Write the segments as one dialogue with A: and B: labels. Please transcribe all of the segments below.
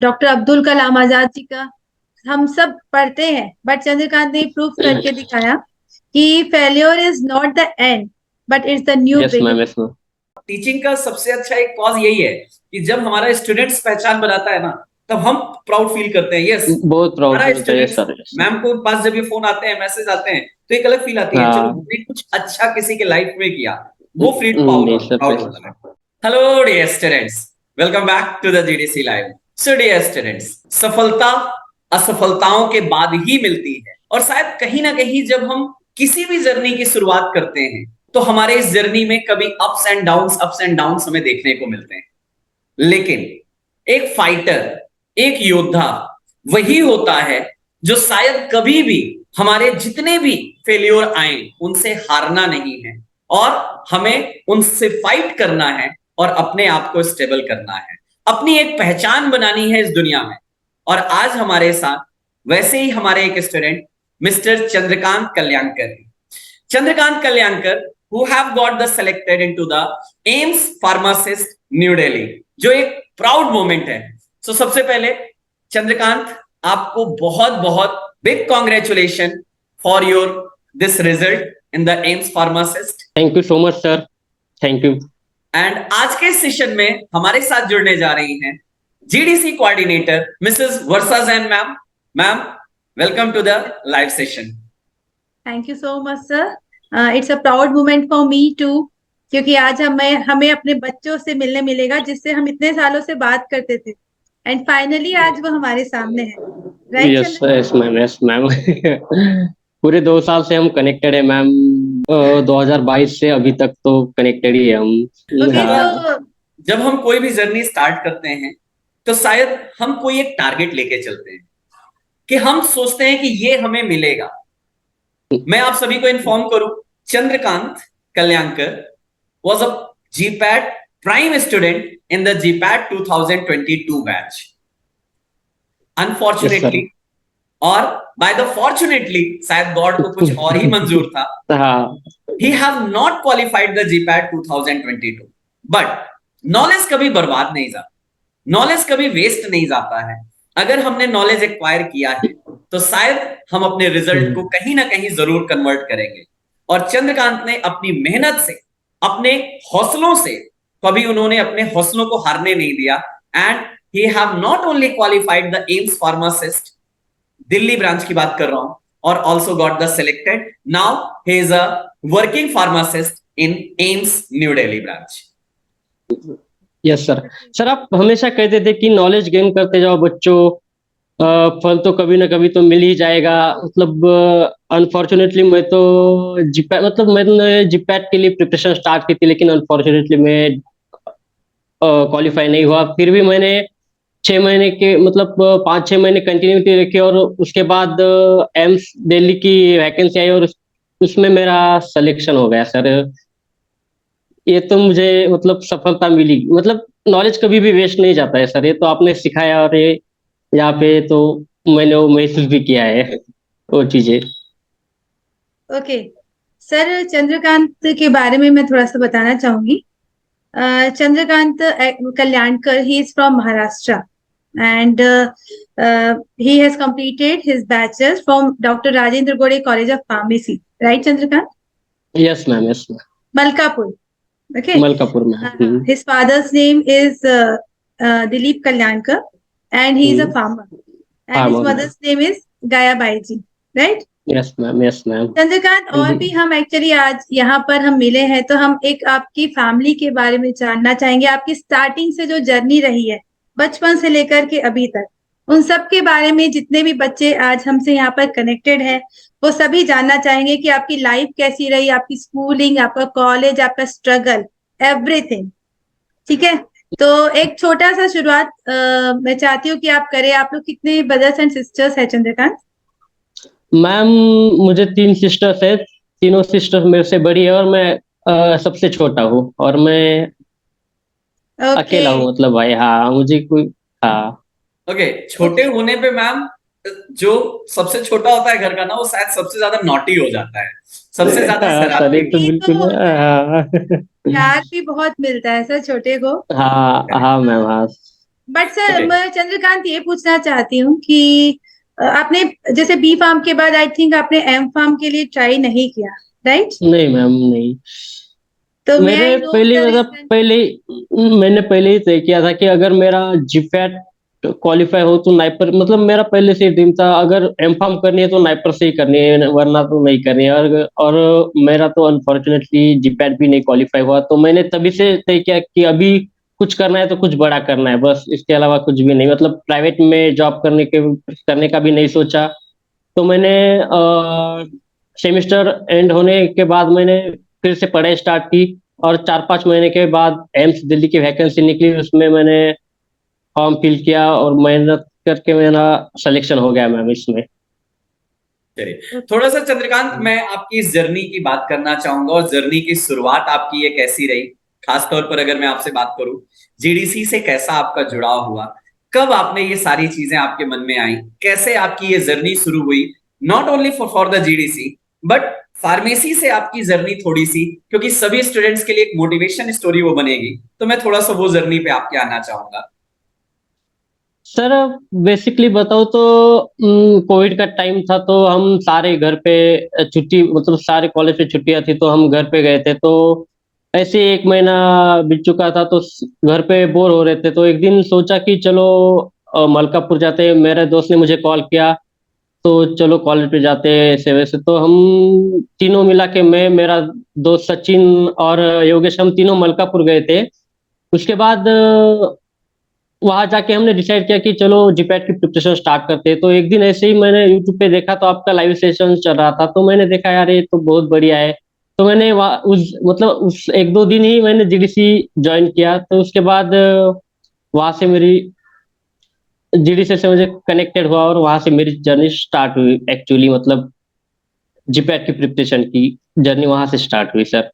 A: Doctor Abdul Kalam Azad ji का हम सब पढ़ते हैं, बट चंद्रकांत ने प्रूफ करके दिखाया कि failure is not the end but it's the new
B: yes ma'am,
A: beginning.
B: Yes ma'am.
C: Teaching का सबसे अच्छा एक कॉज यही है कि जब हमारा स्टूडेंट्स पहचान बनाता है ना, तब हम प्राउड फील करते हैं। यस,
B: बहुत प्राउड
C: हमारा
B: मिलता है, yes
C: students,
B: sir, yes sir.
C: Ma'am को पास जब ये फोन आते हैं, मैसेज आते हैं, तो एक अलग फील आती है, चलो
B: हाँ।
C: हमने कुछ अच्छा किसी के लाइफ में किया, वो फील प्राउड
B: नहीं सर,
C: प्राउड
B: यस
C: होता है। Hello dear students, welcome back to the GDC live. So dear students, सफलता असफलताओं के बाद ही मिलती है, और शायद कहीं ना कहीं जब हम किसी भी जर्नी की शुरुआत करते हैं, तो हमारे इस जर्नी में कभी अप्स एंड डाउन्स हमें देखने को मिलते हैं। लेकिन एक फाइटर, एक योद्धा वही होता है जो शायद कभी भी हमारे जितने भी फेल्योर आए उनसे हारना नहीं है, और हमें उनसे फाइट करना है और अपने आप को स्टेबल करना है, अपनी एक पहचान बनानी है इस दुनिया में। और आज हमारे साथ वैसे ही हमारे एक student mister Chandrakant Kalyankar, Chandrakant Kalyankar, who have got the selected into the AIIMS pharmacist new Delhi, जो एक प्राउड मोमेंट है। सो सबसे पहले चंद्रकांत, आपको बहुत बहुत big congratulation for your this result in the AIIMS pharmacist.
B: Thank you so much sir, thank you.
C: And आज के सेशन में हमारे साथ जुड़ने जा रही हैं GDC coordinator Mrs Varsha Jain ma'am. Ma'am, welcome to the live session.
A: Thank you so much sir, it's a proud moment for me too, क्योंकि आज हमें हमें अपने बच्चों से मिलने मिलेगा जिससे हम इतने सालों से बात करते थे, एंड फाइनली आज वो हमारे सामने है। Right
B: yes
A: Chandrakant?
B: Yes ma'am, yes ma'am. पूरे 2 साल से हम कनेक्टेड है मैम। 2022 से अभी तक तो कनेक्टेड ही है हम।
A: ओके,
B: हाँ।
A: तो
C: जब हम कोई भी जर्नी स्टार्ट करते हैं, तो शायद हम कोई एक टारगेट लेके चलते हैं कि हम सोचते हैं कि ये हमें मिलेगा। मैं आप सभी को इन्फॉर्म करूं, Chandrakant Kalyankar was a GPAT prime student in the GPAT 2022 batch.
B: Yes sir.
C: Unfortunately, और by the fortunately, शायद गॉड को कुछ और ही मंजूर था,
B: हाँ।
C: he have not qualified the GPAT 2022. But knowledge कभी बर्बाद नहीं जाता, नॉलेज कभी वेस्ट नहीं जाता है। अगर हमने नॉलेज एक्वायर किया है, तो शायद हम अपने रिजल्ट को कहीं ना कहीं जरूर कन्वर्ट करेंगे। और चंद्रकांत ने अपनी मेहनत से, अपने हौसलों से, कभी उन्होंने अपने हौसलों को हारने नहीं दिया। And he have not only qualified the AIIMS pharmacist Delhi branch की बात कर रहा हूं, और also got the selected. Now he is a working pharmacist in AIIMS new Delhi branch.
B: Yes sir. Sir आप हमेशा कहते थे कि नॉलेज गेन करते जाओ बच्चों, फल तो कभी ना कभी तो मिल ही जाएगा। मतलब अनफॉर्चुनेटली मैं तो जीपैट, मतलब मैंने जीपैट के लिए प्रिपरेशन स्टार्ट की थी, लेकिन अनफॉर्चुनेटली मैं क्वालिफाई नहीं हुआ। फिर भी मैंने 6 महीने के, मतलब 5-6 महीने कंटिन्यूटी रखी, और उसके बाद एम्स दिल्ली की वैकेंसी आई और उसमें मेरा सिलेक्शन हो गया सर। ये तो मुझे मतलब सफलता मिली। मतलब नॉलेज कभी भी वेस्ट नहीं जाता है सर, ये तो आपने सिखाया, और ये यहाँ पे तो मैंने वो महसूस भी किया है वो चीजें।
A: ओके सर, चंद्रकांत के बारे में मैं थोड़ा सा बताना चाहूंगी। Chandrakant Kalyankar, he is from Maharashtra, and he has completed his bachelor's from Dr. Rajendra Gode College of Pharmacy. Right, Chandrakant?
B: Yes ma'am, yes ma'am.
A: Malkapur. Okay.
B: Malkapur में।
A: His father's name is Dilip Kalyankar, and he is a farmer. And
B: हाँ
A: his
B: ma'am.
A: mother's name is Gaya Bai ji. Right?
B: Yes ma'am, yes ma'am.
A: Chandrakant, और भी हम actually आज यहाँ पर हम मिले हैं, तो हम एक आपकी फैमिली के बारे में जानना चाहेंगे। आपकी स्टार्टिंग से जो जर्नी रही है, बचपन से लेकर के अभी तक, उन सब के बारे में जितने भी बच्चे आज हमसे यहाँ पर कनेक्टेड हैं, वो सभी जानना चाहेंगे कि आपकी लाइफ कैसी रही, आपकी स्कूलिंग, आपका कॉलेज, आपका स्ट्रगल, एवरीथिंग। ठीक है, तो एक छोटा सा शुरुआत मैं चाहती हूँ कि आप करें। आप लोग कितने ब्रदर्स एंड सिस्टर्स है चंद्रकांत?
B: मैम मुझे 3 सिस्टर्स है। तीनों सिस्टर्स मेरे से बड़ी है, और मैं सबसे छोटा हूँ, और मैं
A: ओके।
B: अकेला हूँ, मतलब भाई। हाँ, मुझे कोई। हाँ।
C: ओके, छोटे होने पे मैम, जो सबसे छोटा होता है घर का ना, वो शायद सबसे ज्यादा नॉटी हो जाता है, सबसे ज्यादा
B: हाँ सर,
C: शरारती
B: एक तो
A: ये तो
B: बिल्कुल।
A: होता है,
B: हाँ।
A: प्यार भी बहुत मिलता है सर छोटे को।
B: हाँ हाँ मैम, हाँ।
A: But sir
C: okay.
A: मैं चंद्रकांत ये पूछना चाहती हूँ कि आपने जैसे बी फार्म के बाद आई थिंक आपने एम फार्म के लिए ट्राई नहीं किया, राइट?
B: नहीं मैम, नहीं।
A: तो मे
B: मेरे
A: आई नो
B: पहले
A: द
B: मतलब
A: रीजन?
B: मैंने पहले ही तय किया था कि अगर मेरा जीपैट क्वालिफाई हो तो नाइपर, मतलब मेरा पहले से ड्रीम था, अगर एम फार्म करनी है तो नाइपर से ही करनी है, वरना तो नहीं करनी है। और मेरा तो अनफॉर्चुनेटली जीपैट भी नहीं क्वालिफाई हुआ, तो मैंने तभी से तय किया कि अभी कुछ करना है तो कुछ बड़ा करना है, बस इसके अलावा कुछ भी नहीं। मतलब प्राइवेट में जॉब करने का भी नहीं सोचा। तो मैंने सेमिस्टर एंड होने के बाद मैंने फिर से पढ़ाई स्टार्ट की, और 4-5 महीने के बाद एम्स दिल्ली की वैकेंसी निकली, उसमें मैंने फॉर्म फिल किया और मेहनत करके मेरा सिलेक्शन हो गया मैम इसमें।
C: चलिए, थोड़ा सा चंद्रकांत मैं आपकी इस जर्नी की बात करना चाहूंगा, और जर्नी की शुरुआत आपकी ये कैसी रही, खासतौर पर अगर मैं आपसे बात करूं, जीडीसी से कैसा आपका जुड़ाव हुआ, कब आपने ये सारी चीजें आपके मन में आई, कैसे आपकी ये जर्नी शुरू हुई, not only for the GDC but pharmacy से आपकी जर्नी थोड़ी सी, क्योंकि सभी स्टूडेंट्स के लिए एक मोटिवेशन स्टोरी वो बनेगी, तो मैं थोड़ा सा वो जर्नी पे आपके आना चाहूंगा।
B: सर बेसिकली बताओ तो कोविड का टाइम था, तो हम सारे घर पे छुट्टी, मतलब सारे कॉलेज पे छुट्टियां थी, तो हम घर पे गए थे। तो ऐसे 1 महीना बीत चुका था, तो घर पे बोर हो रहे थे, तो एक दिन सोचा कि चलो मलकापुर जाते हैं। मेरे दोस्त ने मुझे कॉल किया, तो चलो कॉलेज पे जाते हैं, ऐसे वैसे। तो हम तीनों मिला के, मैं, मेरा दोस्त सचिन और योगेश, हम तीनों मलकापुर गए थे। उसके बाद वहां जाके हमने डिसाइड किया कि चलो जीपैट की प्रिपरेशन स्टार्ट करते हैं। तो एक दिन ऐसे ही मैंने यूट्यूब पे देखा, तो आपका लाइव सेशन चल रहा था, तो मैंने देखा यार ये तो बहुत बढ़िया है। तो मैंने उस मतलब उस 1-2 दिन ही मैंने जीडीसी ज्वाइन किया। तो उसके बाद वहां से मेरी जीडीसी से मुझे कनेक्टेड हुआ, और वहां से मेरी जर्नी स्टार्ट हुई एक्चुअली। मतलब जीपैट की प्रिपरेशन की जर्नी वहां से स्टार्ट हुई सर।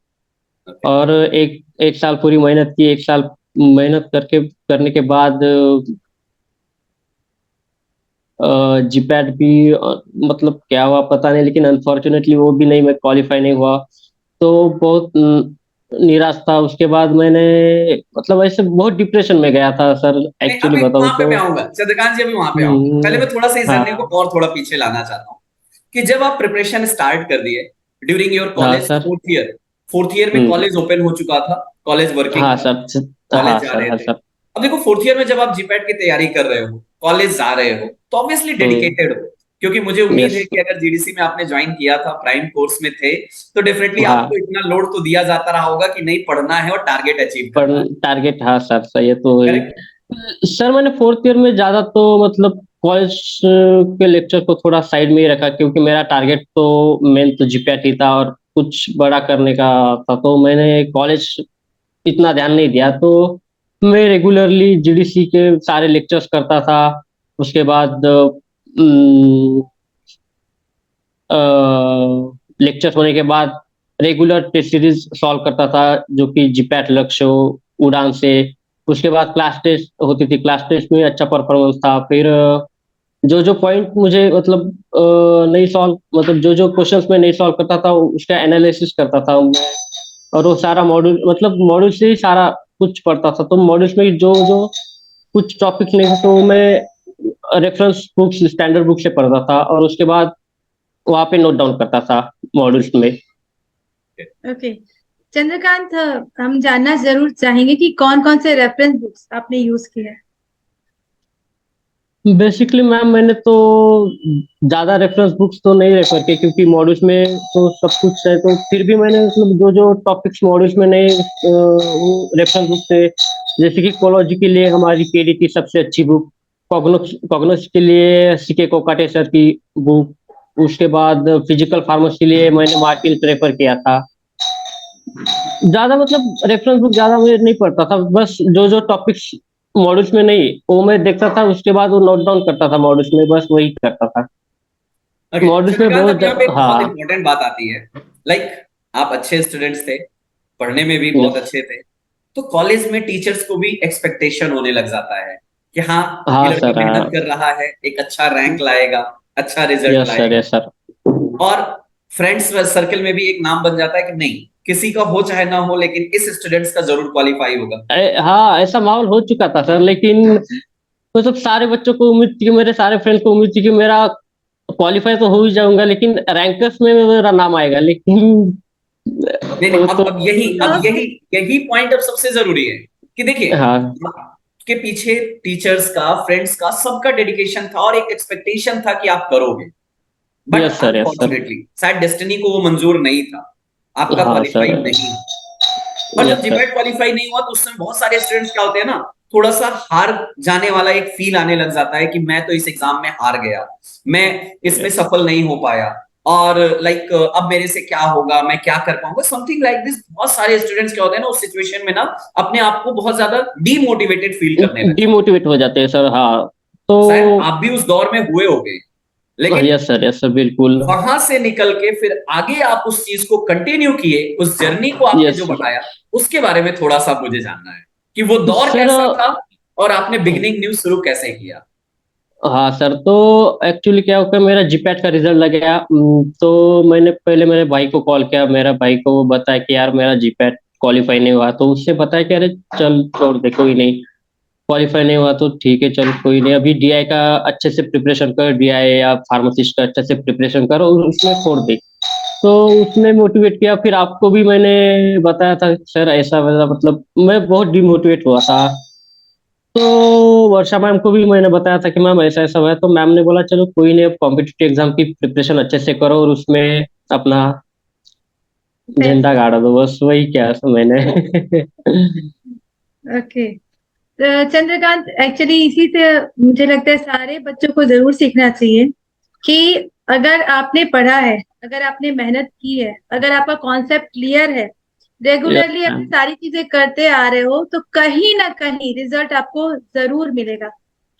C: ओके।
B: और एक एक साल पूरी मेहनत की, 1 साल मेहनत करने के बाद जीपैट भी मतलब क्या हुआ पता नहीं, लेकिन अनफॉर्चुनेटली वो भी नहीं, मैं क्वालिफाई नहीं हुआ। तो बहुत निराश था। उसके बाद मैंने मतलब ऐसे बहुत डिप्रेशन में गया था सर,
C: नहीं,
B: एक्चुअली
C: अभी
B: बताऊं
C: वहां पे
B: तो।
C: मैं आऊंगा चंद्रकांत जी, अभी वहां पे आऊंगा, पहले
B: हम्म,
C: मैं थोड़ा सा इस जर्नी को
B: हाँ
C: और थोड़ा पीछे लाना चाहता हूँ, कि जब आप प्रिपरेशन स्टार्ट कर दिए ड्यूरिंग योर
B: हाँ
C: कॉलेज
B: सर।
C: फोर्थ ईयर में
B: हम्म,
C: कॉलेज ओपन हो चुका था, कॉलेज वर्किंग
B: हाँ
C: था,
B: सर।
C: कॉलेज
B: हाँ
C: जा
B: सर,
C: रहे
B: हाँ
C: थे।
B: सर।
C: अब देखो, फोर्थ ईयर में जब आप जीपैट की तैयारी कर रहे हो, कॉलेज जा रहे हो, तो ऑब्वियसली
B: हम्म,
C: डेडिकेटेड हो, क्योंकि मुझे उम्मीद
B: यस।
C: है कि अगर जीडीसी में आपने ज्वाइन किया था, प्राइम कोर्स में थे, तो डेफिनेटली
B: हाँ,
C: आपको इतना लोड तो दिया जाता रहा होगा कि नहीं, पढ़ना है और टारगेट अचीव
B: पर
C: करना है।
B: टारगेट, हाँ सर, सही है तो वही।
C: करेक्ट।
B: सर मैंने 4th ईयर में ज्यादा तो मतलब कॉलेज के लेक्चर को थोड़ा साइड में ही रखा, क्योंकि मेरा टारगेट तो मेन तो जीपैट ही था, और कुछ बड़ा करने का था। तो मैंने कॉलेज इतना ध्यान नहीं दिया। तो मैं रेगुलरली जीडीसी के सारे लेक्चर्स करता था। उसके बाद लेक्चर होने के बाद रेगुलर टेस्ट सीरीज सॉल्व करता था, जो कि जीपैट लक्ष्य हो, उड़ान से। उसके बाद क्लास टेस्ट होती थी, क्लास टेस्ट में अच्छा परफॉर्मेंस था। फिर जो जो पॉइंट मुझे मतलब नहीं सॉल्व, मतलब जो जो क्वेश्चंस में नहीं सॉल्व करता था, उसका एनालिसिस करता था मैं। और वो सारा मॉड्यूल, मतलब मॉड्यूल से ही सारा कुछ पढ़ता था। तो मॉड्यूल्स में जो जो कुछ टॉपिक्स नहीं थे, तो मैं रेफरेंस बुक्स, स्टैंडर्ड बुक से पढ़ता था, और उसके बाद वहां पे नोट डाउन करता था मॉड्यूल्स में।
A: ओके चंद्रकांत, हम जानना जरूर चाहेंगे कि कौन कौन से रेफरेंस बुक्स आपने यूज किए हैं।
B: बेसिकली मैम मैंने तो ज्यादा रेफरेंस बुक्स तो नहीं रेफर किए, क्योंकि मॉड्यूल्स में तो सब कुछ है। तो फिर भी मैंने मतलब जो जो टॉपिक्स मॉड्यूल्स में नहीं, वो रेफरेंस बुक से, जैसे कि कोलॉजी के लिए हमारी केडी की सबसे अच्छी बुक, कॉग्नोस कॉग्नोस के लिए सीके कोकाटे सर की बुक। उसके बाद फिजिकल फार्मेसी के लिए मैंने मार्टिन रेफर किया था। ज्यादा मतलब रेफरेंस बुक ज्यादा मैं नहीं पढ़ता था, बस जो जो टॉपिक्स मॉड्यूल्स में नहीं वो मैं देखता था, उसके बाद वो नोट डाउन करता था मॉड्यूल्स में, बस वही करता था।
C: ओके
B: मॉड्यूल्स में
C: चंद्रकांत, अब यहाँ पे एक बहुत
B: हाँ।
C: इंपॉर्टेंट बात आती है, लाइक आप अच्छे स्टूडेंट्स थे, पढ़ने में भी बहुत
B: यस।
C: अच्छे थे, तो कॉलेज में टीचर्स को भी एक्सपेक्टेशन होने लग जाता है कि हाँ, ये
B: हाँ
C: लड़का
B: सर,
C: मेहनत
B: हाँ।
C: कर रहा है, एक अच्छा रैंक लाएगा, अच्छा रिजल्ट
B: यस सर,
C: लाएगा।
B: Yes sir.
C: और फ्रेंड्स सर्कल में भी एक नाम बन जाता है कि नहीं, किसी का हो चाहे ना हो, लेकिन इस स्टूडेंट्स का जरूर क्वालिफाई होगा।
B: हाँ, ऐसा माहौल हो चुका था सर, लेकिन मतलब सारे बच्चों को उम्मीद थी, मेरे सारे फ्रेंड्स को उम्मीद थी कि मेरा क्वालिफाई तो हो ही जाऊंगा, लेकिन रैंकर्स में मेरा नाम आएगा, लेकिन
C: नहीं नहीं,
B: वो तो
C: अब यही अब
A: तो
C: यही यही पॉइंट अब सबसे जरूरी है कि देखिए,
B: हाँ।
C: आपके पीछे टीचर्स का, फ्रेंड्स का, सबका डेडिकेशन था और एक एक्सपेक्टेशन था कि आप करोगे। But
B: yes sir, yes sir.
C: Unfortunately शायद डेस्टिनी को वो मंजूर नहीं था, आपका
B: हाँ
C: क्वालिफाई
B: सर।
C: नहीं। और जब
B: यस सर।
C: जीपैट क्वालिफाई नहीं हुआ तो उस समय बहुत सारे स्टूडेंट्स क्या होते हैं ना, थोड़ा सा हार जाने वाला एक फील आने लग जाता है कि मैं तो इस एग्जाम में हार गया, मैं इसमें
B: यस।
C: सफल नहीं हो पाया, और लाइक अब मेरे से क्या होगा, मैं क्या कर पाऊंगा, समथिंग लाइक दिस। बहुत सारे स्टूडेंट्स क्या होते हैं ना उस सिचुएशन में ना, अपने आप को बहुत ज्यादा डीमोटिवेटेड फील करने लग जाते
B: डिमोटिवेट हो जाते हैं सर, हाँ। तो
C: हैं। शायद आप भी उस दौर में हुए होंगे, लेकिन
B: यस सर, बिल्कुल।
C: वहां से निकल के फिर आगे आप उस चीज को कंटिन्यू किए, उस जर्नी को आपने
B: यस
C: जो
B: सर।
C: बढ़ाया, उसके बारे में थोड़ा सा मुझे जानना है कि वो दौर
B: सर
C: कैसा था और आपने बिगिनिंग न्यूज शुरू कैसे किया।
B: हाँ सर, तो एक्चुअली क्या हुआ, मेरा जीपैट का रिजल्ट लग गया। तो मैंने पहले मेरे भाई को कॉल किया, मेरा भाई को वो बताया कि यार मेरा जीपैट क्वालिफाई नहीं हुआ, तो उससे बताया कि अरे चल छोड़ दे, कोई नहीं, क्वालिफाई नहीं हुआ तो ठीक है, चल कोई नहीं, अभी डीआई का अच्छे से प्रिपरेशन कर, डीआई या फार्मासिस्ट का अच्छे से प्रिपरेशन कर और उसमें छोड़ दे। तो उसने मोटिवेट किया, फिर आपको भी मैंने बताया था सर, ऐसा वैसा, मतलब मैं बहुत डिमोटिवेट हुआ था। तो वर्षा मैम को भी मैंने बताया था कि मैम ऐसा ऐसा हुआ है, तो मैम ने बोला चलो कोई नहीं, अब कॉम्पिटिटिव एग्जाम की प्रिपरेशन अच्छे से करो और उसमें अपना
A: बेस्ट।
B: झंडा गाड़ा दो, बस वही क्या मैंने
A: ओके। तो चंद्रकांत, एक्चुअली इसी से मुझे लगता है सारे बच्चों को जरूर सीखना चाहिए कि अगर आपने पढ़ा है, अगर आपने मेहनत की है, अगर आपका कॉन्सेप्ट क्लियर है,
B: यस
A: रेगुलरली
B: मैम।
A: अपनी सारी चीजें करते आ रहे हो, तो कहीं ना कहीं रिजल्ट आपको जरूर मिलेगा।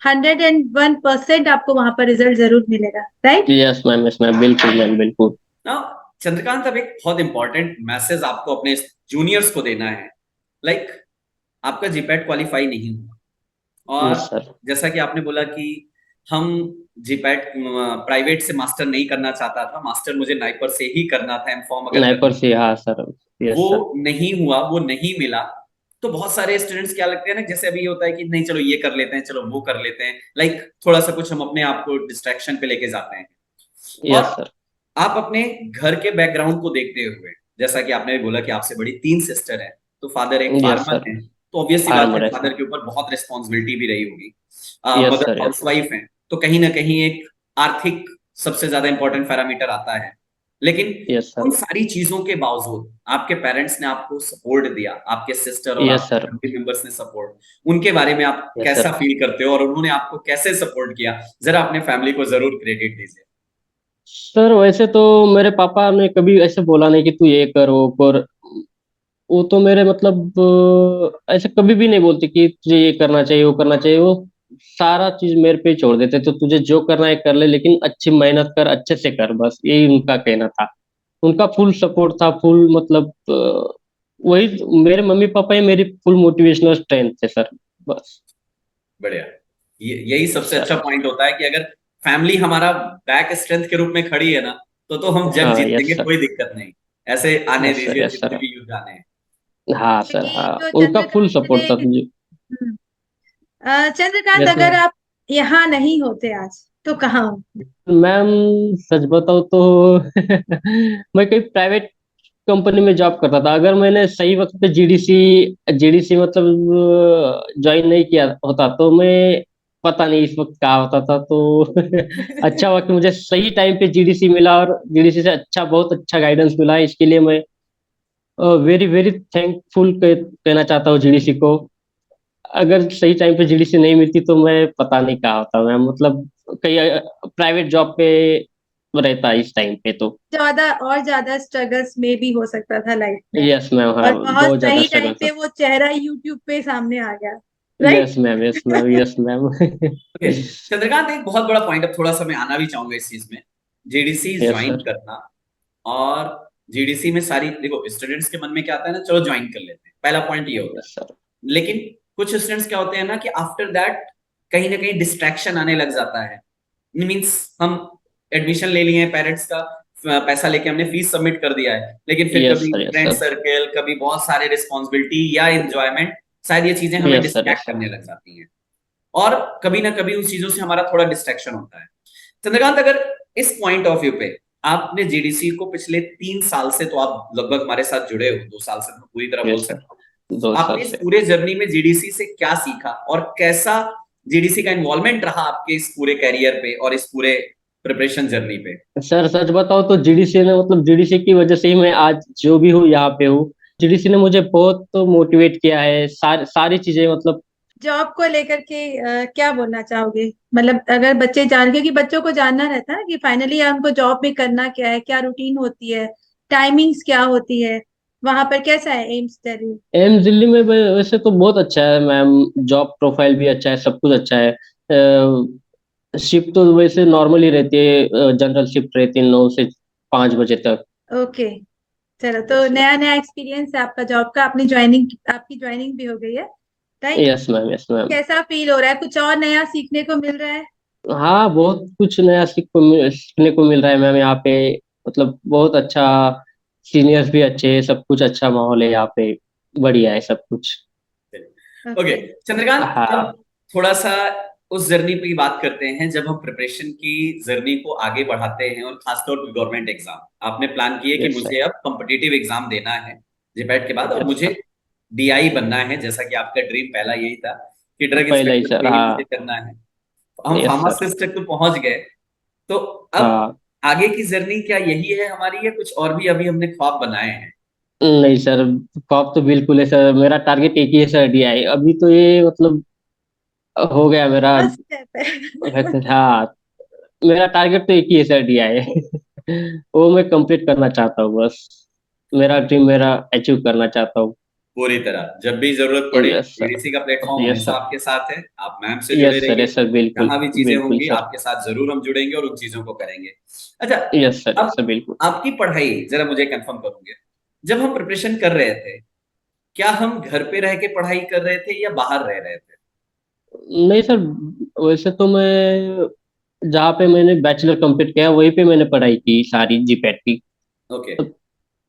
A: 101% आपको वहां पर रिजल्ट जरूर मिलेगा, राइट?
B: यस मैम, बिल्कुल मैम, बिल्कुल।
C: ना चंद्रकांत, अब एक बहुत इंपॉर्टेंट मैसेज आपको अपने जूनियर्स को देना है। लाइक आपका जीपैट क्वालिफाई नहीं हुआ, और
B: यस सर।
C: जैसा कि आपने बोला कि हम जीपैट प्राइवेट से मास्टर नहीं करना चाहता था, मास्टर मुझे नाइपर से ही करना था, एमफॉर्म अगर
B: नाइपर
C: करना
B: से,
C: था,
B: हाँ सर।
C: वो
B: यस सर।
C: नहीं हुआ, वो नहीं मिला। तो बहुत सारे स्टूडेंट्स क्या लगते हैं ना, जैसे अभी ये होता है कि नहीं चलो ये कर लेते हैं, चलो वो कर लेते हैं, लाइक थोड़ा सा कुछ हम अपने आप को डिस्ट्रैक्शन पे लेके जाते हैं। और
B: यस सर।
C: आप अपने घर के बैकग्राउंड को देखते हुए, जैसा कि आपने बोला कि आपसे बड़ी 3 सिस्टर है, तो फादर एक
B: यस
C: फार्मर
B: सर।
C: है, तो ऑब्वियस सी बात है
B: फार्मर है
C: फादर
B: सर।
C: के ऊपर बहुत रिस्पॉन्सिबिलिटी भी रही होगी।
B: Yes
C: mother
B: sir. Yes sir.
C: Housewife है, तो कहीं ना कहीं एक आर्थिक सबसे ज्यादा इंपॉर्टेंट पैरामीटर आता है। लेकिन
B: यस
C: उन
B: सर।
C: सारी चीजों के बावजूद आपके पेरेंट्स ने आपको सपोर्ट दिया, आपके सिस्टर और
B: यस
C: आपके
B: सर।
C: फैमिली मेंबर्स ने सपोर्ट, उनके बारे में आप
B: यस
C: कैसा
B: सर।
C: फील करते हो और उन्होंने आपको कैसे सपोर्ट किया, जरा अपने फैमिली को जरूर क्रेडिट दीजिए।
B: सर वैसे तो मेरे पापा ने कभी ऐसे बोला नहीं कि तू ये कर वो कर, वो तो मेरे मतलब ऐसे कभी भी नहीं बोलते कि तुझे ये करना चाहिए वो करना चाहिए, वो सारा चीज मेरे पे ही छोड़ देते, तो तुझे जो करना है कर ले, लेकिन अच्छी मेहनत कर, अच्छे से कर, बस यही उनका कहना था। उनका फुल सपोर्ट था, फुल मतलब वही मेरे मम्मी पापा ही मेरी फुल मोटिवेशनल स्ट्रेंथ थे सर, बस।
C: बढ़िया। ये यही सबसे
B: सर।
C: अच्छा पॉइंट होता है कि अगर फैमिली हमारा बैक स्ट्रेंथ के रूप में खड़ी है ना, तो हम जग
B: हाँ
C: जीत
B: यस
C: लेंगे,
B: सर।
C: कोई दिक्कत नहीं। ऐसे आने
B: यस सर।
C: दीजिए
B: यस
C: जितने
B: सर।
C: भी युद्ध आने हैं।
B: हाँ सर,
A: कि
B: हाँ।
A: जो
B: उनका फुल
A: चंद्रकांत
B: सपोर्ट था
A: ने
B: मुझे।
A: चंद्रकांत,
B: यस
A: अगर
B: मैम।
A: आप यहाँ नहीं होते आज तो कहाँ होते?
B: मैम सच बताओ तो मैं कहीं प्राइवेट कंपनी में जॉब करता था, अगर मैंने सही वक्त पे जीडीसी जीडीसी मतलब ज्वाइन नहीं किया होता तो मैं पता नहीं इस वक्त कहाँ होता था, तो अच्छा हुआ कि मुझे सही टाइम पे जीडीसी मिला और जीडीसी से अच्छा, बहुत अच्छा गाइडेंस मिला, इसके लिए मैं वेरी वेरी थैंकफुल कहना चाहता हूँ जीडीसी को। अगर सही टाइम पे जीडीसी नहीं मिलती तो मैं पता नहीं कहाँ होता, मैं मतलब कहीं प्राइवेट जॉब पे रहता इस टाइम पे तो।
A: ज्यादा स्ट्रगल्स में भी हो सकता था लाइफ में।
B: यस मैम, हाँ,
A: और बहुत
B: बहुत ज्यादा
A: सही टाइम
B: स्ट्रगल था।
A: पे वो चेहरा यूट्यूब पे सामने आ गया,
B: yes
A: right?
B: Ma'am, yes ma'am, yes ma'am.
C: Okay Chandrakant, एक बहुत बड़ा पॉइंट, अब थोड़ा सा मैं आना भी चाहूंगा इस चीज में, जेडीसी
B: यस
C: ज्वाइन
B: सर।
C: करना। और जेडीसी में सारी देखो स्टूडेंट्स के मन में क्या आता है ना, चलो ज्वाइन कर लेते हैं, पहला पॉइंट ये होता है।
B: Yes sir.
C: लेकिन कुछ स्टूडेंट्स क्या होते हैं ना कि आफ्टर दैट कहीं ना कहीं डिस्ट्रैक्शन आने लग जाता है। मीन्स हम एडमिशन ले लिए हैं पेरेंट्स का, पैसा लेके हमने फीस सबमिट कर दिया है, लेकिन फिर
B: यस
C: कभी
B: sir, yes
C: friend
B: sir,
C: circle, कभी बहुत सारे रिस्पॉन्सिबिलिटी या एंजॉयमेंट, शायद ये चीजें हमें
B: यस सर,
C: डिस्ट्रैक्ट
B: यस
C: करने लग जाती हैं, और कभी ना कभी उन चीजों से हमारा थोड़ा डिस्ट्रैक्शन होता है। चंद्रकांत, अगर इस पॉइंट ऑफ व्यू पे आपने जीडीसी को पिछले 3 साल से तो आप लगभग हमारे साथ जुड़े हो, 2 साल से तो पूरी तरह बोल
B: यस सर,
C: सकता हूँ,
B: 2 साल
C: आपने इस
B: से।
C: पूरे जर्नी में जीडीसी से क्या सीखा और कैसा जीडीसी का इन्वॉल्वमेंट रहा आपके इस पूरे कैरियर पे और इस पूरे प्रिपरेशन जर्नी पे?
B: सर सच बताओ तो जीडीसी ने, मतलब जीडीसी की वजह से ही मैं आज जो भी हूँ यहाँ पे हूँ। जीडीसी ने मुझे बहुत मोटिवेट किया है, सारी चीजें, मतलब
A: जॉब को लेकर के क्या बोलना चाहोगे? मतलब अगर बच्चे जान, क्योंकि बच्चों को जानना रहता है कि फाइनली हमको जॉब में करना क्या है, क्या रूटीन होती है, टाइमिंग्स क्या होती है, वहां पर कैसा है एम्स दिल्ली?
B: एम्स दिल्ली में वैसे तो बहुत अच्छा है मैम। जॉब प्रोफाइल भी अच्छा है, सब कुछ अच्छा है। शिफ्ट तो वैसे नॉर्मली रहती है, जनरल शिफ्ट रहती है 9 से 5 बजे तक।
A: ओके, चलो तो
B: यस
A: नया नया एक्सपीरियंस है आपका जॉब का, अपनी ज्वाइनिंग, आपकी ज्वाइनिंग भी हो गई है, right?
B: Yes ma'am, yes ma'am.
A: कैसा फील हो रहा है? कुछ और नया सीखने को मिल रहा है?
B: हाँ, बहुत कुछ नया सीखने को मिल रहा है मैम यहाँ पे। मतलब बहुत अच्छा, सीनियर्स भी अच्छे हैं, सब कुछ अच्छा माहौल है यहाँ पे, बढ़िया है सब कुछ।
C: Okay
A: okay.
C: चंद्रकांत, अब
B: हाँ।
C: थोड़ा सा उस जर्नी पे बात करते हैं जब हम प्रिपरेशन की जर्नी को आगे बढ़ाते हैं, और खासतौर पर गवर्नमेंट एग्जाम आपने प्लान किए कि
B: यस
C: मुझे
B: सर,
C: अब कॉम्पिटिटिव एग्जाम देना है जेपैट के बाद, और
B: यस
C: मुझे
B: सर,
C: डीआई बनना है, जैसा कि आपका ड्रीम पहला यही था कि ड्रग
B: पहला ही
C: इंस्पेक्टर
B: सर,
C: पे ही मुझे
B: हाँ।
C: करना है। हम
B: यस सर,
C: फार्मासिस्ट तक तो पहुंच गए, तो अब
B: हाँ।
C: आगे की जर्नी क्या यही है हमारी, या कुछ और भी अभी हमने ख्वाब बनाए हैं?
B: नहीं सर, कॉप तो बिल्कुल है सर, मेरा टारगेट एक ही है सर, डीआई। अभी तो ये मतलब हो गया मेरा।
A: फर्स्ट स्टेप है।
B: हाँ, मेरा टारगेट तो एक ही है सर, डीआई। वो मैं कंप्लीट करना चाहता हूँ बस। मेरा ड्रीम मेरा अचीव करना चाहता हूँ।
C: पूरी तरह जब भी जरूरत पड़े,
B: यस सर,
C: जीडीसी का प्लेटफॉर्म
B: यस
C: हमेशा
B: सर,
C: आपके साथ है, आप मैम से जुड़े
B: यस सर,
C: रहिए,
B: यस सर, बिल्कुल,
C: जहां भी चीजें
B: बिल्कुल
C: होंगी
B: सर।
C: आपके साथ जरूर हम जुड़ेंगे और उन चीजों को करेंगे। अच्छा,
B: यस सर, यस
C: अब
B: सर, बिल्कुल।
C: आपकी पढ़ाई जरा मुझे कंफर्म करोगे, जब हम प्रिपरेशन कर रहे थे, क्या हम घर पे रह के पढ़ाई कर रहे थे या बाहर रह रहे थे?
B: नहीं सर, वैसे तो मैं जहाँ पे मैंने बैचलर कंप्लीट किया वहीं पे मैंने पढ़ाई की सारी, जीपैट की।
C: ओके।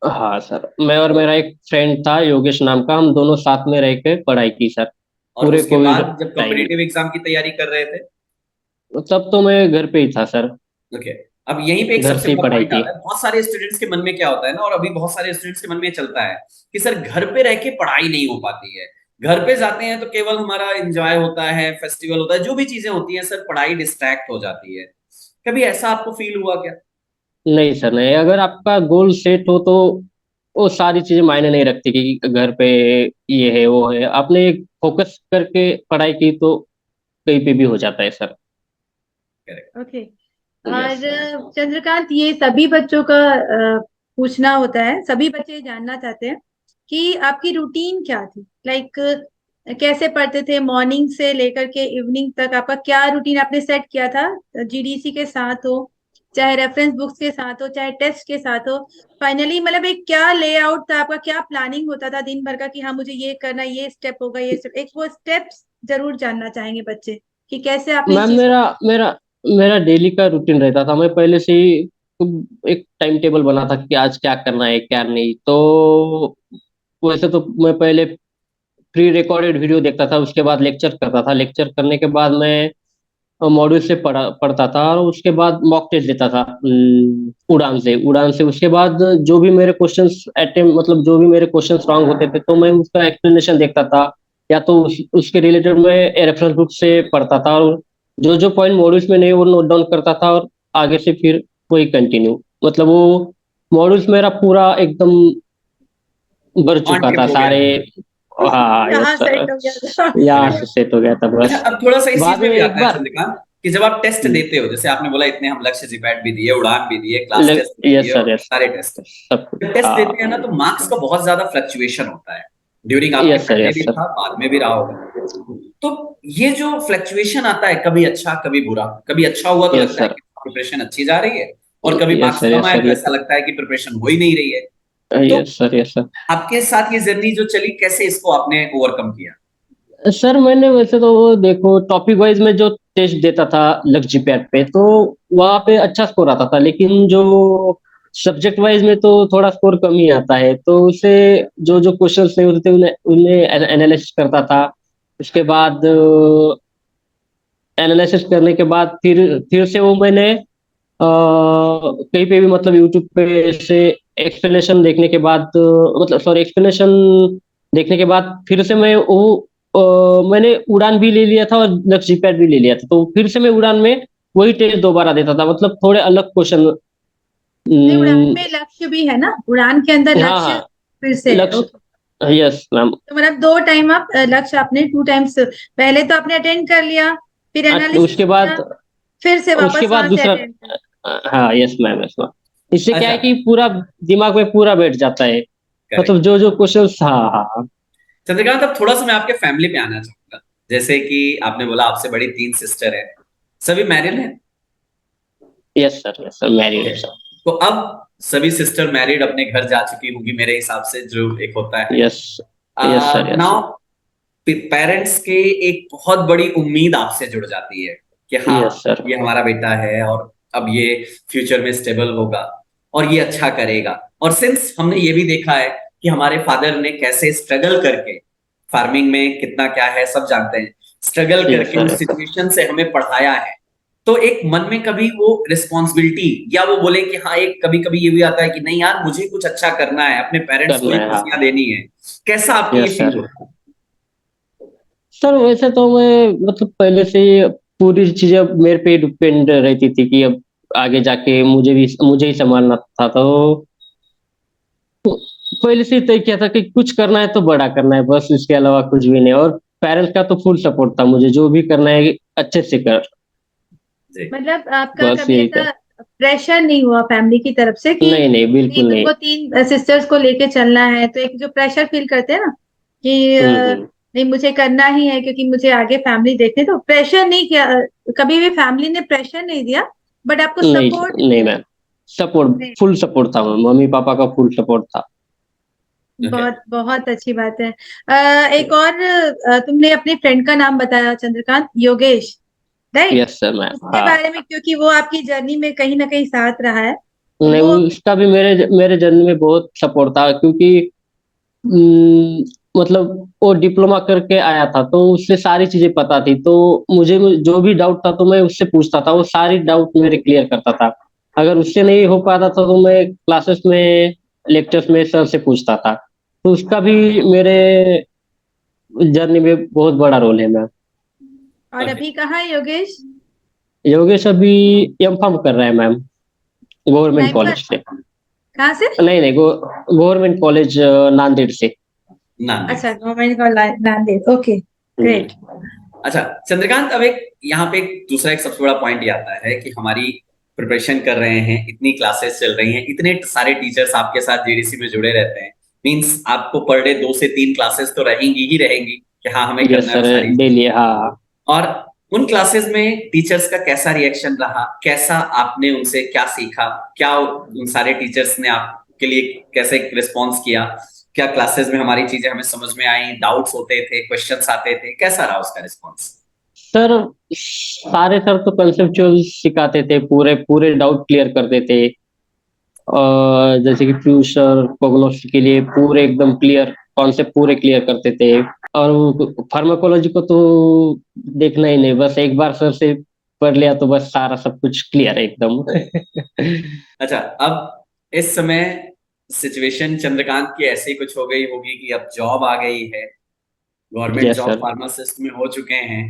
B: हाँ सर, मैं और मेरा एक फ्रेंड था योगेश नाम का, हम दोनों साथ में रह के पढ़ाई की सर,
C: और
B: पूरे
C: उसके
B: कोविड
C: बाद जब
B: टाइम में।
C: कॉम्पिटिटिव एग्जाम की तैयारी कर रहे थे?
B: तब तो मैं घर पे ही था सर,
C: ओके। अब यहीं पे एक
B: घर
C: सबसे
B: से ही
C: बड़ा
B: पढ़ाई
C: पॉइंट
B: की।
C: आता है, बहुत सारे स्टूडेंट्स के मन में क्या होता है ना, और अभी बहुत सारे स्टूडेंट्स के मन में चलता है कि सर घर पे रह के पढ़ाई नहीं हो पाती है, घर पे जाते हैं तो केवल हमारा एंजॉय होता है, फेस्टिवल होता है, जो भी चीजें होती हैं सर, पढ़ाई डिस्ट्रैक्ट हो जाती है। कभी ऐसा आपको फील हुआ क्या?
B: नहीं सर, नहीं, अगर आपका गोल सेट हो तो वो सारी चीजें मायने नहीं रखती कि घर पे ये है वो है। आपने एक फोकस करके पढ़ाई की तो कहीं पे भी हो जाता है sir.
C: Correct.
A: Okay.
B: Yes sir.
A: और चंद्रकांत, ये सभी बच्चों का पूछना होता है, सभी बच्चे जानना चाहते हैं कि आपकी रूटीन क्या थी, लाइक कैसे पढ़ते थे, मॉर्निंग से लेकर के इवनिंग तक आपका क्या रूटीन आपने सेट किया था? जीडीसी के साथ हो, चाहे रेफरेंस बुक्स के साथ हो, चाहे टेस्ट के साथ हो, फाइनली मतलब एक क्या लेआउट था आपका, क्या प्लानिंग होता था दिन भर का कि हाँ मुझे ये करना, ये स्टेप होगा, ये स्टेप, एक वो स्टेप्स जरूर जानना चाहेंगे बच्चे कि कैसे आपने इस
B: मैम,
A: चीज को।
B: मेरा मेरा मेरा डेली का रूटीन रहता था। मैं पहले से ही एक टाइम टेबल बना था कि आज क्या करना है क्या नहीं। तो वैसे तो मैं पहले प्री रिकॉर्डेड वीडियो देखता था, उसके बाद लेक्चर करता था, लेक्चर करने के बाद मैं मॉड्यूल से पढ़ता था, और उसके बाद मॉक टेस्ट देता था उड़ान से उसके बाद जो भी मेरे क्वेश्चंस अटेम्प्ट, मतलब जो भी मेरे क्वेश्चंस रॉन्ग होते थे तो मैं उसका एक्सप्लेनेशन देखता था, या तो उसके रिलेटेड मैं रेफरेंस बुक से पढ़ता था, और जो जो पॉइंट मॉड्यूल्स में नहीं वो नोट डाउन करता था, और आगे से फिर वही कंटिन्यू, मतलब वो मॉड्यूल्स मेरा पूरा एकदम भर
C: ऑन
B: चुका
C: टिप
B: था
C: हो गया
B: सारे।
C: था।
B: हाँ यस
A: यहाँ
B: सर,
A: सेट हो गया था।
B: यहाँ से सेट हो गया था
C: अच्छा,
B: बस।
C: अब थोड़ा सा इस चीज
B: बाद
C: में
B: में
C: भी
B: एक
C: आता है
B: बार
C: चंद्रकांत, कि जब आप टेस्ट देते हो, जैसे आपने बोला इतने हम लक्ष्य जीपैट भी दिए, उड़ान भी दिए, क्लास टेस्ट भी
B: यस
C: दिए, और
B: सर, यस
C: सारे टेस्ट,
B: सब कुछ,
C: जब टेस्ट देते हैं
B: हाँ।
C: ना तो मार्क्स का बहुत ज्यादा फ्लक्चुएशन होता है, ड्यूरिंग आपके
B: यस सर,
C: पहले
B: यस
C: भी
B: सर,
C: था, बाद में भी रहा होगा। तो ये जो फ्लक्चुएशन आता है, कभी अच्छा कभी बुरा, कभी अच्छा हुआ तो
B: यस
C: लगता है
B: सर,
C: कि प्रिपरेशन अच्छी जा रही है, और कभी
B: यस
C: मार्क्स
B: सर,
C: कम
B: यस
C: आए
B: सर,
C: तो ऐसा लगता है कि प्रिपरेशन हो ही नहीं रही है। तो
B: यस सर, यस सर।
C: आपके साथ ये जर्नी जो चली, कैसे इसको आपने ओवरकम किया?
B: सर मैंने वैसे तो वो देखो, टॉपिक वाइज में जो टेस्ट देता था लक्ष्य पैड पे, तो वहाँ पे अच्छा स्कोर आता था, लेकिन जो सब्जेक्ट वाइज में तो थोड़ा स्कोर कम ही आता है, तो उसे जो जो क्वेश्चंस नहीं होते थे उन्हें उन्हें एनालिसिस करता था। उसके बाद एनालिसिस करने के बाद फिर से वो मैंने कहीं पे भी मतलब यूट्यूब पे से एक्सप्लेनेशन देखने के बाद मतलब सॉरी एक्सप्लेनेशन देखने के बाद फिर से मैं वो मैंने उड़ान भी ले लिया था और लक्ष्य पैड भी ले लिया था, तो फिर से मैं उड़ान में वही टेस्ट दोबारा देता था, मतलब थोड़े अलग क्वेश्चन।
A: नहीं, उड़ान में लक्ष्य भी है ना, उड़ान के अंदर
B: हाँ
A: लक्ष्य
B: हाँ,
A: फिर से है। ओके।
B: लक्ष्य, यस मैम।
A: तो मतलब 2 टाइम आप लक्ष्य आपने 2 टाइम्स, पहले तो आपने अटेंड कर लिया, फिर एनालिसिस
B: उसके
A: किया,
B: बाद
A: फिर से
B: उसके
A: वापस
B: बाद
A: वहां से
B: दूसरा,
A: अटेंड कर।
B: हाँ यस मैम, यस मैम। इससे क्या
C: अच्छा,
B: है कि पूरा दिमाग में पूरा बैठ जाता है,
C: करेक्ट।
B: मतलब जो जो क्वेश्चंस, हाँ हाँ।
C: चंद्रकांत, अब थोड़ा सा मैं आपके फैमिली पे आना चाहूंगा। जैसे कि आपने बोला आपसे बड़ी 3 सिस्टर है, सभी मैरिड हैं?
B: Yes sir, yes sir, married
C: okay.
B: है सर।
C: तो अब सभी सिस्टर मैरिड अपने घर जा चुकी होंगी मेरे हिसाब से, जो एक होता है।
B: Yes, yes sir, yes
C: now
B: sir,
C: parents के एक बहुत बड़ी उम्मीद आपसे जुड़ जाती है कि हाँ,
B: यस सर।
C: ये हमारा बेटा है और अब ये फ्यूचर में स्टेबल होगा और ये अच्छा करेगा। और सिंस हमने ये भी देखा है कि हमारे फादर ने कैसे स्ट्रगल करके, फार्मिंग में कितना क्या है सब जानते हैं, स्ट्रगल
B: यस
C: करके
B: सर,
C: उस
B: यस सर।
C: सिचुएशन से हमें पढ़ाया है। तो एक मन में कभी वो रिस्पॉन्सिबिलिटी, या वो बोले कि हाँ, एक कभी कभी ये भी आता है कि नहीं यार, मुझे कुछ अच्छा करना है, अपने पेरेंट्स को
B: करना
C: ही
B: है,
C: खुशियां
B: हाँ।
C: देनी है। कैसा आपको ये
B: यस
C: फील
B: सर।
C: होता है?
B: सर वैसे तो मैं मतलब पहले से ही पूरी चीजें मेरे पे डिपेंड रहती थी कि अब आगे जाके मुझे ही संभालना था, तो पहले से ही तय किया था कि कुछ करना है तो बड़ा करना है, बस इसके अलावा कुछ भी नहीं। और पेरेंट्स का तो फुल सपोर्ट था, मुझे जो भी करना है अच्छे से कर,
C: जी।
A: मतलब आपका
B: बस
A: कभी
B: यही था।
A: ऐसा प्रेशर नहीं हुआ फैमिली की तरफ से कि
B: नहीं नहीं,
A: नहीं,
B: बिल्कुल नहीं।
A: तुमको 3 सिस्टर्स को लेके चलना है, तो एक जो प्रेशर फील करते हैं ना कि
B: हम्म।
A: नहीं मुझे करना ही है क्योंकि मुझे आगे फैमिली देखने, तो प्रेशर नहीं किया, कभी भी फैमिली ने प्रेशर नहीं दिया, बट आपको
B: नहीं
A: सपोर्ट
B: नहीं
A: दिया।
B: मैम, सपोर्ट,
A: नहीं,
B: फुल सपोर्ट था मैम, मम्मी पापा का फुल सपोर्ट था।
C: ओके।
A: बहुत बहुत अच्छी बात है। एक और तुमने अपने फ्रेंड का नाम बताया Chandrakant, Yogesh, right?
B: Yes sir ma'am,
A: उसके
B: हाँ।
A: बारे में, क्योंकि वो आपकी जर्नी में कहीं ना कहीं साथ रहा है, तो
B: नहीं,
A: वो
B: उसका भी मेरे मेरे जर्नी में बहुत सपोर्ट था, क्योंकि हम्म, मतलब वो डिप्लोमा करके आया था तो उससे सारी चीजें पता थी, तो मुझे जो भी डाउट था तो मैं उससे पूछता था, वो सारी डाउट मेरे क्लियर करता था। अगर उससे नहीं हो पाता था तो मैं क्लासेस में, लेक्चर्स में सर से पूछता था, तो उसका भी मेरे जर्नी में बहुत बड़ा रोल है मैम।
A: और
C: ओके।
A: अभी कहाँ है योगेश?
B: योगेश अभी एम.फार्म कर रहा है मैम, गवर्नमेंट
A: टाइम पर
B: कॉलेज से।
A: कहाँ से?
B: नहीं नहीं, गवर्नमेंट कॉलेज नांदेड़ से।
A: अच्छा,
C: नांदेड़।
A: गवर्नमेंट का नांदेड़, ओके, ग्रेट।
C: अच्छा चंद्रकांत, अब एक यहाँ पे एक दूसरा एक सबसे बड़ा पॉइंट ये आता है कि हमारी प्रिपरेशन कर रहे हैं, इतनी क्लासेस चल रही हैं, इतने सारे टीचर्स आपके साथ जीडीसी में जुड़े रहते हैं, मींस आपको पर डे 2 से 3 क्लासेस तो रहेंगी ही रहेंगी कि हाँ, हमें
B: यस
C: करना है वो
B: सर,
C: सारी चीजें।
B: डेली, हाँ।
C: और उन क्लासेस में टीचर्स का कैसा रिएक्शन रहा, कैसा आपने उनसे क्या सीखा, क्या उन सारे टीचर्स ने आपके लिए कैसे रिस्पॉन्स किया, क्या क्लासेस में हमारी चीजें हमें समझ में आई, डाउट्स होते थे, क्वेश्चंस आते थे, कैसा रहा उसका रिस्पॉन्स?
B: सर सारे सर तो कंसेप्चुअल सिखाते थे, पूरे पूरे डाउट क्लियर करते थे। जैसे कि फ्यूचर प्रोग्नोसिस के लिए पूरे एकदम क्लियर कॉन्सेप्ट पूरे क्लियर करते थे। और फार्माकोलॉजी को तो देखना ही नहीं, बस एक बार सर से पढ़ लिया तो बस सारा सब कुछ क्लियर है एकदम।
C: अच्छा, अब इस समय सिचुएशन चंद्रकांत की ऐसी कुछ हो गई होगी कि अब जॉब आ गई है, government
B: yes
C: job
B: sir.
C: Pharmacist में हो चुके हैं,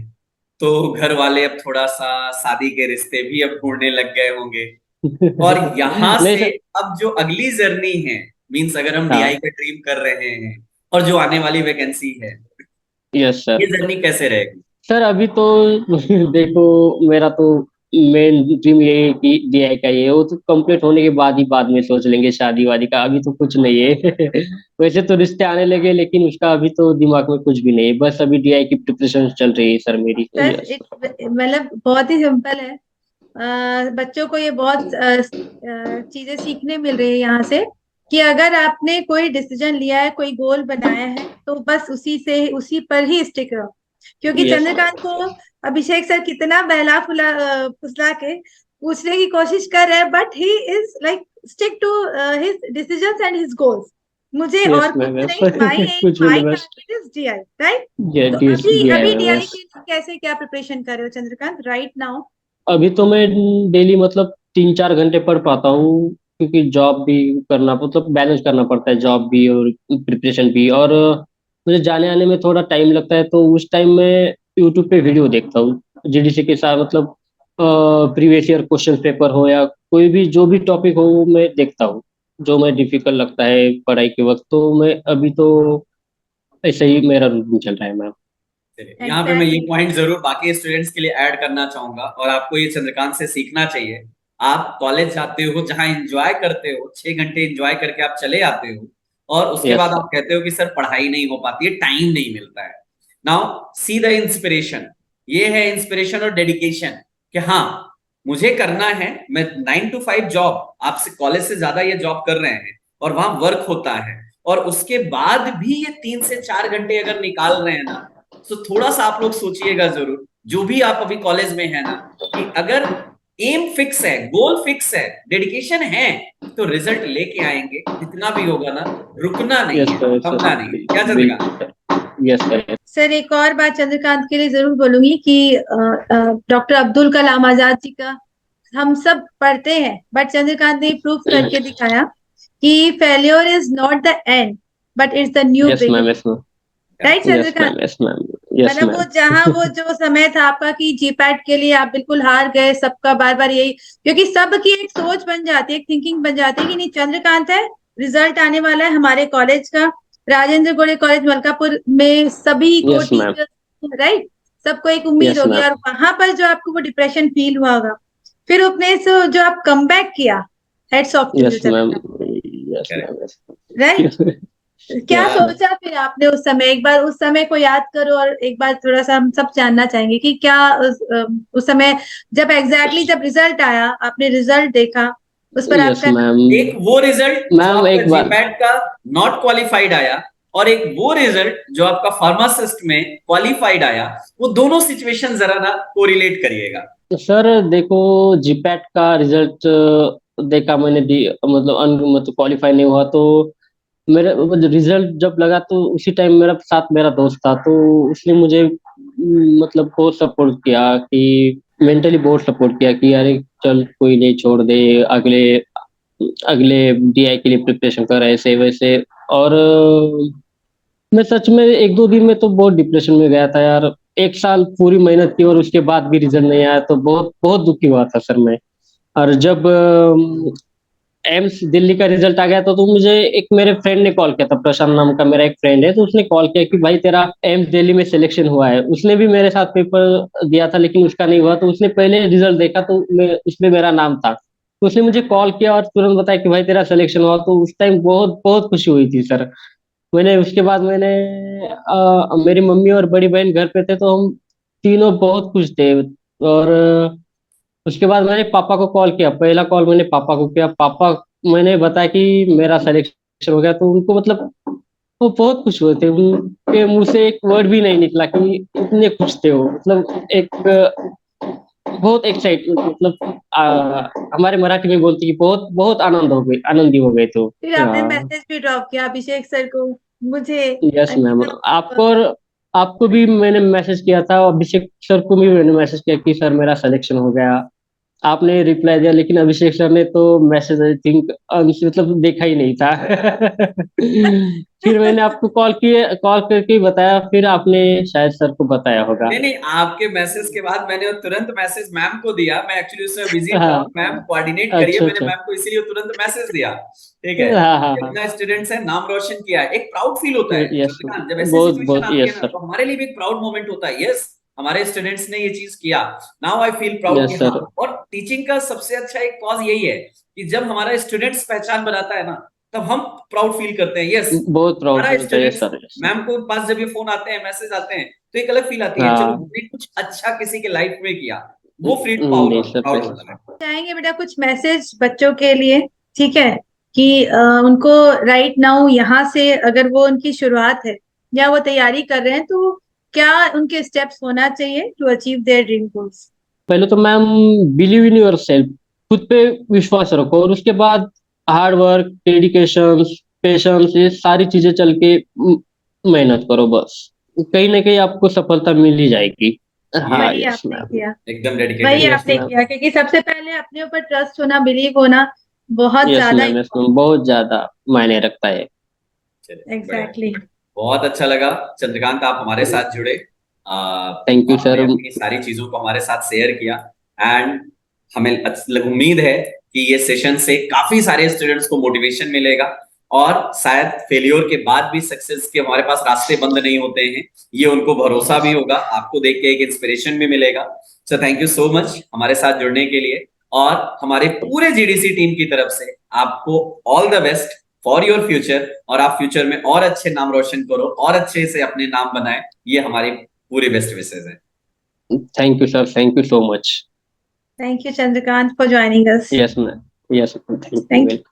C: तो घर वाले अब थोड़ा सा शादी के रिश्ते भी अब ढूंढने लग गए होंगे। और यहां
B: नहीं
C: से
B: सर।
C: अब जो अगली जर्नी है, मींस अगर हम डीआई
B: हाँ।
C: का ड्रीम कर रहे हैं और जो आने वाली वैकेंसी है,
B: यस
C: ये
B: सर।
C: जर्नी कैसे रहेगी?
B: सर अभी तो देखो, मेरा तो मेन ड्रीम यही है कि डीआई का, ये वो तो कंप्लीट होने के बाद ही बाद में सोच लेंगे शादी वादी का, अभी तो कुछ नहीं है। वैसे तो रिश्ते आने लगे, लेकिन उसका अभी तो दिमाग में कुछ भी नहीं है, बस अभी डीआई की प्रिपरेशन चल रही है सर मेरी।
A: Sir
B: yes.
A: मतलब बहुत ही सिंपल है। बच्चों को ये बहुत चीजें सीखने मिल रही है यहाँ से, कि अगर आपने कोई डिसीजन लिया है, कोई गोल बनाया है, तो बस उसी पर ही स्टिक रहो। क्योंकि
B: यस।
A: चंद्रकांत को अभिषेक सर कितना बहला फुला फुसला के पूछने की कोशिश कर रहे हैं, but he is like stick to his decisions and his goals. मुझे
B: यस
A: और
B: मैम,
A: कुछ
B: यस।
A: नहीं, माय एम,
B: कुछ भी
A: माय
B: नहीं, बस
A: टारगेट इज डीआई, राइट?
B: ये
A: तो
B: डीएस
A: अभी
B: डीआई
A: अभी
B: मैम,
A: डीआई
B: यस।
A: के लिए कैसे क्या प्रिपरेशन कर रहे हो चंद्रकांत, राइट नाउ?
B: अभी तो मैं डेली मतलब 3-4 घंटे पढ़ पाता हूँ, क्योंकि जॉब भी करना, मतलब बैलेंस करना पड़ता है, जॉब भी और प्रिपरेशन भी। और मुझे जाने आने में थोड़ा टाइम लगता है, तो उस टाइम मैं यूट्यूब पे वीडियो देखता हूँ जीडीसी के साथ, मतलब प्रीवियस ईयर क्वेश्चन पेपर हो या कोई भी जो भी टॉपिक हो, वो मैं देखता हूँ। जो मैं डिफिकल्ट लगता है पढ़ाई के वक्त, तो मैं अभी तो ऐसे ही मेरा रूटीन चल रहा है मैम।
C: चलिए, यहाँ पे मैं ये
A: एग्जैक्टली।
C: पॉइंट जरूर बाकी स्टूडेंट्स के लिए ऐड करना चाहूंगा, और आपको ये चंद्रकांत से सीखना चाहिए। आप कॉलेज जाते हो, जहां एंजॉय करते हो, 6 घंटे एंजॉय करके आप चले आते हो, और उसके
B: यस
C: बाद
B: सर।
C: आप कहते हो कि सर पढ़ाई नहीं हो पाती है, टाइम नहीं मिलता है। Now see the inspiration. ये है इंस्पिरेशन और डेडिकेशन, कि हाँ मुझे करना है। मैं 9 to 5 जॉब, आपसे कॉलेज से ज्यादा ये जॉब कर रहे हैं, और वहां वर्क होता है, और उसके बाद भी ये 3 से 4 घंटे अगर निकाल रहे हैं ना, तो थोड़ा सा आप लोग सोचिएगा जरूर, जो भी आप अभी कॉलेज में है ना, कि अगर एम फिक्स है, गोल फिक्स है, डेडिकेशन है, तो रिजल्ट लेके आएंगे। जितना भी होगा ना, रुकना नहीं
B: यस
C: है,
B: सर, सर,
C: थमना नहीं है। क्या चंद्रकांत?
B: बिल्कुल सर। Yes sir.
A: सर एक और बात चंद्रकांत के लिए जरूर बोलूंगी कि डॉक्टर अब्दुल कलाम आजाद जी का हम सब पढ़ते हैं, बट चंद्रकांत ने प्रूफ करके दिखाया कि failure is not the end, but it's the new
B: yes ma'am,
A: beginning.
B: Yes ma'am.
A: Right
B: yes
A: Chandrakant?
B: Ma'am, yes ma'am. Yes
A: मतलब वो
B: मैम।
A: जहां वो जो समय था आपका कि जीपैट के लिए आप बिल्कुल हार गए, सबका बार बार यही, क्योंकि सबकी एक सोच बन जाती है, एक थिंकिंग बन जाती है कि नहीं चंद्रकांत है, रिजल्ट आने वाला है हमारे कॉलेज का, राजेंद्र गोड़े कॉलेज मलकापुर में सभी को
B: यस मैम।
A: टीचर्स, राइट, सबको एक उम्मीद
B: यस
A: होगी,
B: मैम।
A: और वहां पर जो आपको वो डिप्रेशन फील हुआ होगा, फिर अपने से जो आप कम बैक किया, heads off to you
B: yes ma'am.
A: Chandrakant.
B: Yes ma'am, yes.
A: Right? क्या
B: यस मैम।
A: सोचा फिर आपने उस समय, एक बार उस समय को याद करो, और एक बार थोड़ा सा हम सब जानना चाहेंगे कि क्या उस समय जब जब रिजल्ट आया, आपने रिजल्ट देखा, उस पर
B: यस
A: आपका
B: मैम।
C: एक वो रिजल्ट जो
B: मैम
C: आपका
B: एक बार,
C: जीपैट का नॉट क्वालिफाइड आया, और एक वो रिजल्ट जो आपका फार्मासिस्ट में क्वालिफाइड आया, वो दोनों सिचुएशन जरा ना कोरिलेट करिएगा।
B: सर देखो, जीपैट का रिजल्ट देखा मैंने, मतलब क्वालिफाई नहीं हुआ, तो मेरे रिजल्ट जब लगा, तो उसी टाइम मेरा साथ मेरा दोस्त था, तो उसने मुझे मतलब बहुत सपोर्ट किया, कि मेंटली बहुत सपोर्ट किया, कि अरे चल कोई नहीं, छोड़ दे, अगले अगले डीआई के लिए प्रिपरेशन कर, ऐसे वैसे। और मैं सच में 1-2 दिन में तो बहुत डिप्रेशन में गया था यार। 1 साल पूरी मेहनत की, और उसके बाद भी रिजल्ट नहीं आया, तो बहुत बहुत दुखी हुआ था सर मैं। और जब एम्स दिल्ली का रिजल्ट आ गया, तो मुझे एक मेरे फ्रेंड ने कॉल किया था, प्रशांत नाम का मेरा एक फ्रेंड है, तो उसने कॉल किया कि भाई तेरा एम्स दिल्ली में सिलेक्शन हुआ है। उसने भी मेरे साथ पेपर दिया था, लेकिन उसका नहीं हुआ, तो उसने पहले रिजल्ट देखा, तो उसमें मेरा नाम था, तो उसने मुझे कॉल किया और तुरंत बताया कि भाई तेरा सिलेक्शन हुआ। तो उस टाइम बहुत बहुत खुशी हुई थी सर। मैंने उसके बाद मैंने मेरी मम्मी और बड़ी बहन घर पे थे, तो हम तीनों बहुत खुश थे। और उसके बाद मैंने पापा को कॉल किया, पहला कॉल मैंने पापा को किया, पापा मैंने बताया कि मेरा सिलेक्शन हो गया, तो उनको मतलब वो बहुत खुश हुए थे, उनके मुंह से एक वर्ड भी नहीं निकला कि इतने खुश थे वो, मतलब एक बहुत एक्साइट, मतलब हमारे मराठी में बोलते कि बहुत बहुत आनंद हो गए, आनंदी हो गए तो।
A: फिर आपने मैसेज भी ड्रॉप किया अभिषेक सर को, मुझे
B: यस मैम।
A: अंकिता
B: आपको और आपको भी मैंने मैसेज किया था, अभिषेक सर को भी मैंने मैसेज किया कि सर मेरा सिलेक्शन हो गया। आपने रिप्लाई दिया, लेकिन अभिषेक सर ने तो मैसेज आई थिंक मतलब देखा ही नहीं था। फिर मैंने आपको कॉल करके ही बताया, फिर आपने शायद सर को बताया होगा।
C: नहीं नहीं, आपके मैसेज के बाद मैंने तुरंत मैसेज मैम को दिया। मैं एक्चुअली उसमें बिजी था,
B: हाँ।
C: मैम कोऑर्डिनेट करिए,
B: अच्छा
C: मैंने
B: अच्छा।
C: मैम को इसीलिए तुरंत मैसेज दिया। ठीक है,
B: हाँ हाँ हाँ।
C: इतना स्टूडेंट्स है, नाम रोशन किया है, एक प्राउड फील होता है
B: यस।
C: चंद्रकांत, जब ऐसी
B: बहुत
C: सिचुएशन
B: बहुत,
C: आती है
B: यस
C: ना,
B: सर।
C: तो हमारे लिए भी एक प्राउड मोमेंट होता है। यस, हमारे स्टूडेंट्स ने ये चीज किया। नाउ आई फील प्राउड कि
B: यस
C: हाँ।
B: सर।
C: और टीचिंग का सबसे अच्छा एक कॉज यही है कि जब हमारा स्टूडेंट्स पहचान बनाता है ना, तब हम प्राउड फील करते हैं। यस,
B: बहुत प्राउड
C: हमारा
B: होता है, yes
C: students,
B: sir, yes
C: ma'am को पास जब ये फोन आते हैं, मैसेज आते हैं, तो एक अलग फील आती
B: सर।
C: है, चलो
B: हाँ।
C: हमने कुछ अच्छा किसी के लाइफ में किया। वो फील प्राउड
B: नहीं सर,
C: प्राउड
B: पैसा।
C: होता है।
A: चाहेंगे बेटा कुछ मैसेज बच्चों के लिए, ठीक है, कि उनको राइट नाउ यहाँ से अगर वो उनकी शुरुआत है या वो तैयारी कर रहे हैं, तो क्या उनके स्टेप्स होना चाहिए to achieve their dream goals?
B: पहले तो ma'am believe in yourself, खुद पे विश्वास रखो और उसके बाद हार्ड वर्क, डेडिकेशन, पेशेंस, ये सारी चीजें चल के मेहनत करो बस, कहीं ना कहीं आपको सफलता मिल ही जाएगी। हाँ
A: वही
B: यस
A: आपने
B: मैम।
A: किया,
C: एकदम
A: वही
C: डेडिकेटेड है।
B: यस
A: आपने
B: मैम।
A: किया, क्योंकि सबसे पहले अपने ऊपर ट्रस्ट होना, बिलीव होना बहुत
B: यस
A: ज्यादा
B: मैम, यस मैम,
A: इम्पोर्टेंट।
B: बहुत ज्यादा मायने रखता है।
C: चलिए बढ़िया।
A: एग्जैक्टली।
C: बहुत अच्छा लगा चंद्रकांत, आप हमारे साथ जुड़े,
B: थैंक यू
C: आपने
B: सर।
C: अपनी सारी चीजों को हमारे साथ शेयर किया। एंड हमें उम्मीद है कि ये सेशन से काफी सारे स्टूडेंट्स को मोटिवेशन मिलेगा, और शायद फेलियर के बाद भी सक्सेस के हमारे पास रास्ते बंद नहीं होते हैं, ये उनको भरोसा भी होगा, आपको देख के एक इंस्पिरेशन भी मिलेगा। So thank you so much हमारे साथ जुड़ने के लिए, और हमारे पूरे जीडीसी टीम की तरफ से आपको all the best for your future, और आप फ्यूचर में और अच्छे नाम रोशन करो और अच्छे से अपने नाम बनाए, ये हमारी पूरी बेस्ट विशेष है।
B: Thank you sir, thank you so much.
A: Thank you Chandrakant for joining us.
B: Yes ma'am, yes ma'am, thank
A: thank
B: you.
A: You.